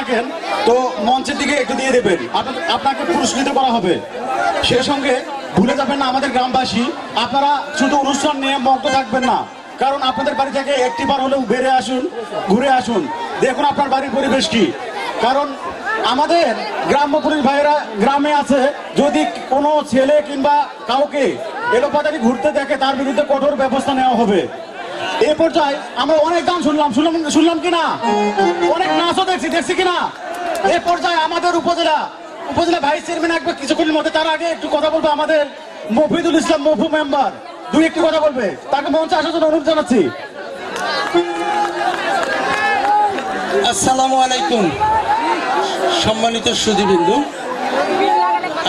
থাকেন তো মঞ্চের দিকে একটু দিয়ে দেবেন, আপনাকে পুরস্কৃত করা হবে। সেই সঙ্গে ভুলে যাবেন না আমাদের গ্রামবাসী, আপনারা শুধু অনুষ্ঠান নিয়ে মগ্ন থাকবেন না, কারণ আপনাদের বাড়ি থেকে একটি বার হলেও বেড়ে আসুন, ঘুরে আসুন, দেখুন আপনার বাড়ির পরিবেশ কি। কারণ আমাদের গ্রাম্য পুলিশ ভাইয়েরা গ্রামে আছে, যদি কোনো ছেলে কিংবা কাউকে এলোপাতাড়ি ঘুরতে দেখে তার বিরুদ্ধে কঠোর ব্যবস্থা নেওয়া হবে। এই পর্যায়ে আমরা অনেক গান শুনলাম কিনা, অনেক নাচও দেখছি কিনা। এই পর্যায়ে আমাদের উপজেলা ভাইস চেয়ারম্যান আসবে কিছুক্ষণের মধ্যে। তার আগে একটু কথা বলবো আমাদের মফিদুল ইসলাম মফু মেম্বার, দুই একটি কথা বলবে, তাকে মঞ্চে আসার জন্য অনুরোধ জানাচ্ছি। আসসালামু আলাইকুম সম্মানিত সুধীবৃন্দু,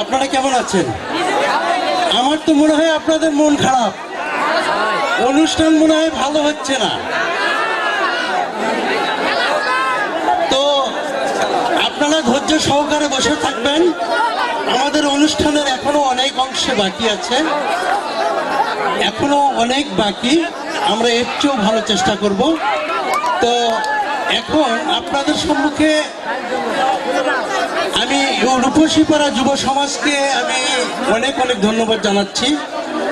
আপনারা কেমন আছেন? আমার তো মনে হয় আপনাদের মন খারাপ, অনুষ্ঠান মনে হয় ভালো হচ্ছে না। তো আপনারা ধৈর্য সহকারে বসে থাকবেন, আমাদের অনুষ্ঠানের এখনো অনেক অংশে বাকি আছে, এখনো অনেক বাকি, আমরা এর চেয়েও ভালো চেষ্টা করব। তো এখন আপনাদের সম্মুখে আমি রূপসীপাড়া যুব সমাজকে আমি অনেক ধন্যবাদ জানাচ্ছি।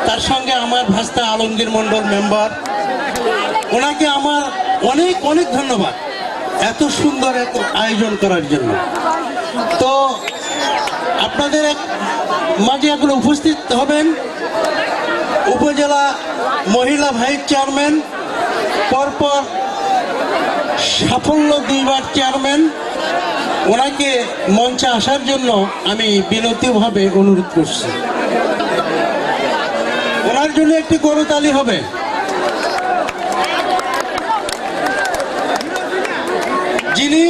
তার সঙ্গে আমার ভাস্তা আলমগীর মণ্ডল মেম্বার, ওনাকে আমার অনেক ধন্যবাদ এত সুন্দর এক আয়োজন করার জন্য। তো আপনাদের মাঝে এখন উপস্থিত হবেন উপজেলা মহিলা ভাইস চেয়ারম্যান, পরপর সাফল্য 2বার চেয়ারম্যান, ওনাকে মঞ্চে আসার জন্য আমি বিনতীভাবে অনুরোধ করছি। ওনার জন্য একটি করতালি হবে। যিনি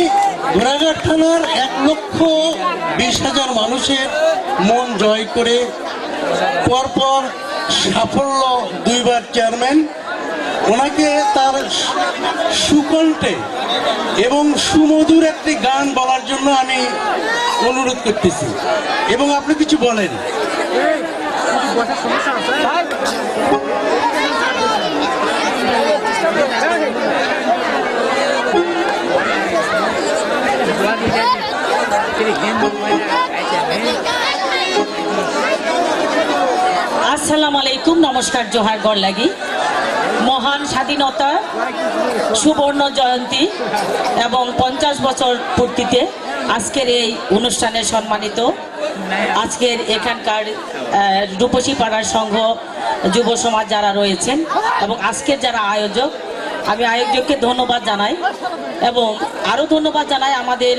ঘোড়াঘাট থানার 1,20,000 মানুষের মন জয় করে পরপর সাফল্য 2বার চেয়ারম্যান, ওনাকে তার সুকণ্ঠে এবং সুমধুর একটি গান বলার জন্য আমি অনুরোধ করতেছি, এবং আপনি কিছু বলেন। আসসালামু আলাইকুম, নমস্কার, জোহার গড় লাগি। মহান স্বাধীনতা সুবর্ণ জয়ন্তী এবং 50 বছর পূর্তিতে আজকের এই অনুষ্ঠানে সম্মানিত আজকের এখানকার রূপসী পাড়ার সংঘ যুব সমাজ যারা রয়েছেন এবং আজকের যারা আয়োজক, আমি আয়োজককে ধন্যবাদ জানাই এবং আরও ধন্যবাদ জানাই আমাদের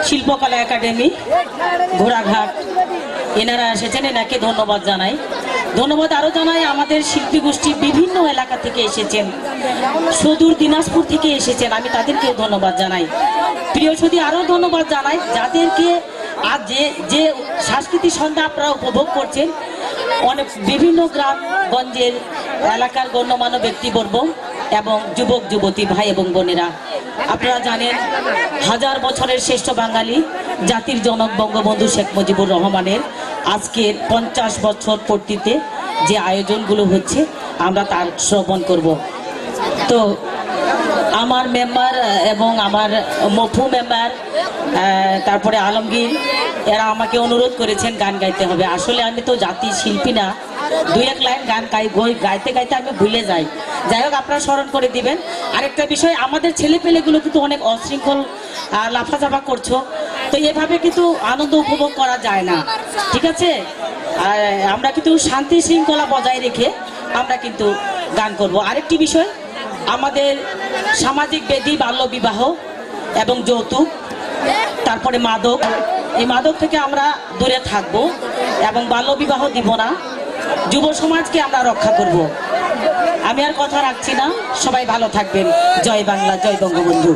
শিল্পকলা একাডেমি ঘোড়াঘাট, এনারা এসেছেন, এনাকে ধন্যবাদ জানাই। ধন্যবাদ আরও জানাই আমাদের শিল্পী গোষ্ঠী বিভিন্ন এলাকা থেকে এসেছেন, সুদূর দিনাজপুর থেকে এসেছেন, আমি তাদেরকেও ধন্যবাদ জানাই। প্রিয় সুধী, আরও ধন্যবাদ জানাই যাদেরকে আজ যে সাংস্কৃতিক সন্ধ্যা আপনারা উপভোগ করছেন, অনেক বিভিন্ন গ্রামগঞ্জের এলাকার গণ্যমান্য ব্যক্তিবর্গ এবং যুবক যুবতী ভাই এবং বোনেরা, আপনারা জানেন 1000 বছরের শ্রেষ্ঠ বাঙালি জাতির জনক বঙ্গবন্ধু শেখ মুজিবুর রহমানের আজকের 50 বছর পূর্তিতে যে আয়োজনগুলো হচ্ছে আমরা তার শ্রবণ করব। তো আমার মেম্বার এবং আমার মফু মেম্বার, তারপরে আলমগীর, এরা আমাকে অনুরোধ করেছেন গান গাইতে হবে। আসলে আমি তো জাতির শিল্পী না, 2-1 লাইন গান গাইতে গাইতে আমি ভুলে যাই। যাই হোক, আপনারা স্মরণ করে দিবেন। আরেকটা বিষয়, আমাদের ছেলেপেলেগুলো কিন্তু অনেক অশৃঙ্খল লাফাচাপা করছো, তো এভাবে কিন্তু আনন্দ উপভোগ করা যায় না, ঠিক আছে? আমরা কিন্তু শান্তি শৃঙ্খলা বজায় রেখে আমরা কিন্তু গান করব। আরেকটি বিষয়, আমাদের সামাজিক ব্যাধি বাল্যবিবাহ এবং যৌতুক, তারপরে মাদক, এই মাদক থেকে আমরা দূরে থাকব এবং বাল্যবিবাহ দিব না, যুব সমাজকে আমরা রক্ষা করব। আমি আর কথা রাখছি না, সবাই ভালো থাকবেন। জয় বাংলা, জয় বঙ্গবন্ধু।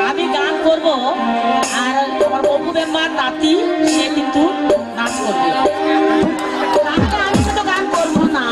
আমি গান করব আর তোমার বন্ধু মেম্বার নাতি সে কিন্তু নাচ করবে। আমি তো গান করবো না।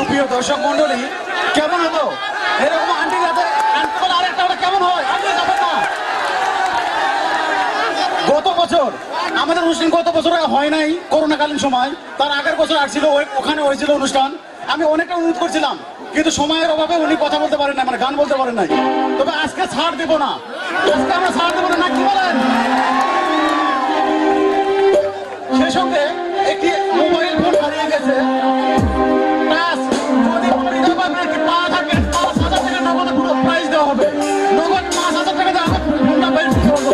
সুপ্রিয় দর্শক মন্ডলী, কেমন হলো এরকম আন্টি রাতে আন্টি বলে আরেকটা ওটা কেমন হয়? আপনি যাবেন না? গত বছর আমাদের অনুষ্ঠান গত বছর হয় নাই করোনাকালীন সময়, তার আগের বছর আসছিল, ওখানে হয়েছিল অনুষ্ঠান। আমি অনেকটা অনুরোধ করছিলাম, কিন্তু সময়ের অভাবে উনি কথা বলতে পারেন না, মানে গান বলতে পারেন নাই। তবে আজকে ছাড় দেবো না, আজকে আমরা ছাড় দেবো না, কি বলেন? সেই সঙ্গে একটি মোবাইল ফোন হারিয়ে গেছে, টাচ, যদি পরিবার বা একটি পা থাকে 5,000 টাকা নগদ পুরো প্রাইজ দেওয়া হবে, নগদ 5,000 টাকা দেওয়া হবে, ফোনটা বাইরে থেকে বলবো।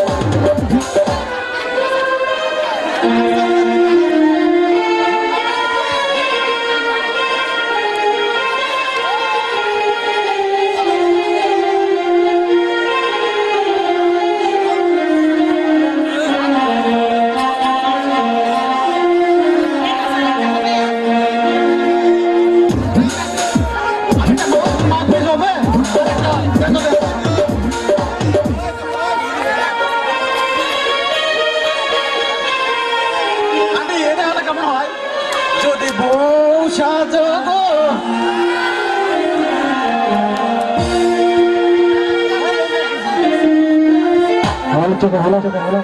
যদি বউ সাজো গো, ভালো থেকে ভালো থেকে ভালো